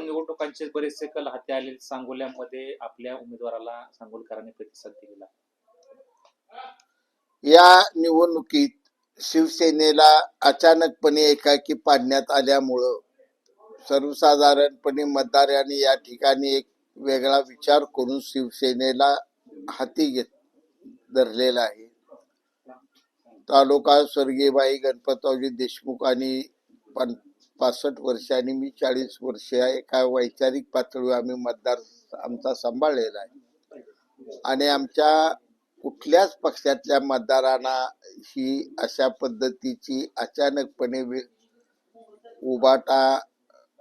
निवडणुकांचे बरेचसे कल हाती आले. सांगोल्यामध्ये आपल्या उमेदवाराला सांगोलकरांनी प्रतिसाद दिला. या निवडणुकीत शिवसेनेला अचानकपणे एकाकी पाडण्यात आल्यामुळं सर्वसाधारणपणे मतदारांनी या ठिकाणी एक वेगळा विचार करून शिवसेनेला हाती धरलेला आहे. तालुका स्वर्गीयबाई गणपतरावजी देशमुख आणि 65 वर्ष आणि मी 40 वर्ष एका वैचारिक पातळीवर आम्ही मतदार आमचा सांभाळलेला आहे आणि आमच्या कुठल्याच पक्षातल्या मतदारांना ही अशा पद्धतीची अचानकपणे उबाटा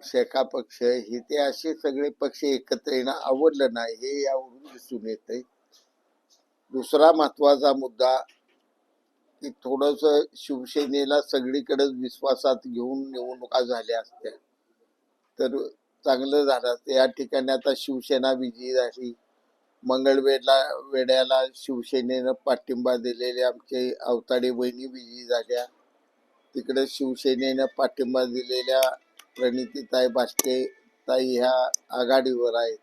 शेका पक्ष हे ते असे सगळे पक्ष एकत्र येणं आवडलं नाही हे यावरून दिसून येतंय. दुसरा महत्वाचा मुद्दा की थोडस शिवसेनेला सगळीकडे विश्वासात घेऊन निवडणुका झाल्या असत्या तर चांगलं झालं. या ठिकाणी आता शिवसेना विजयी झाली. मंगळवेढ्याला शिवसेनेनं पाठिंबा दिलेले आमचे अवताडे बहिणी विजयी झाल्या. तिकडे शिवसेनेनं पाठिंबा दिलेल्या प्रणितीताई बास्के ताई ह्या आघाडीवर आहेत.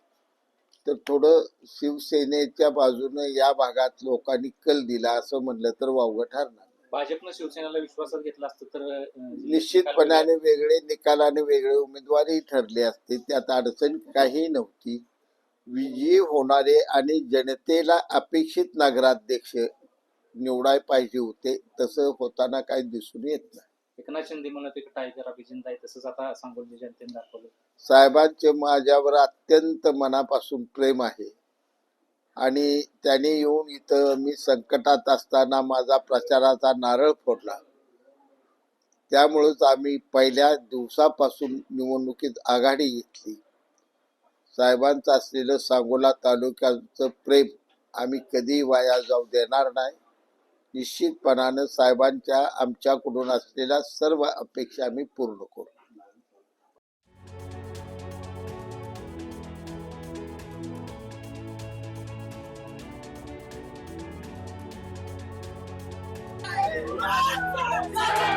तर थोडं शिवसेनेच्या बाजूनं या भागात लोकांनी कल दिला असं म्हणलं तर वावगं ठरणार. भाजपनं शिवसेनेला विश्वासात घेतला असतं तर निश्चितपणाने वेगळे निकाल आणि वेगळे उमेदवारही ठरले असते. त्यात अडचण काही नव्हती. विजयी होणारे आणि जनतेला अपेक्षित नगराध्यक्ष निवडाय पाहिजे होते तसं होताना काही दिसून येत नाही. एकनाथ शिंदे म्हणत एक टायगर अभिजिंत आहे तसंच आता सांगोली जनतेने दाखवलं. साहेबांचे माझ्यावर अत्यंत मनापासून प्रेम आहे आणि त्याने येऊन इथं मी संकटात असताना माझा प्रचाराचा नारळ फोडला. त्यामुळेच आम्ही पहिल्या दिवसापासून निवडणुकीत आघाडी घेतली. साहेबांचं असलेलं सांगोला तालुक्याचं प्रेम आम्ही कधी वाया जाऊ देणार नाही. निश्चितपणानं साहेबांच्या आमच्याकडून असलेल्या सर्व अपेक्षा आम्ही पूर्ण करू. Let's go!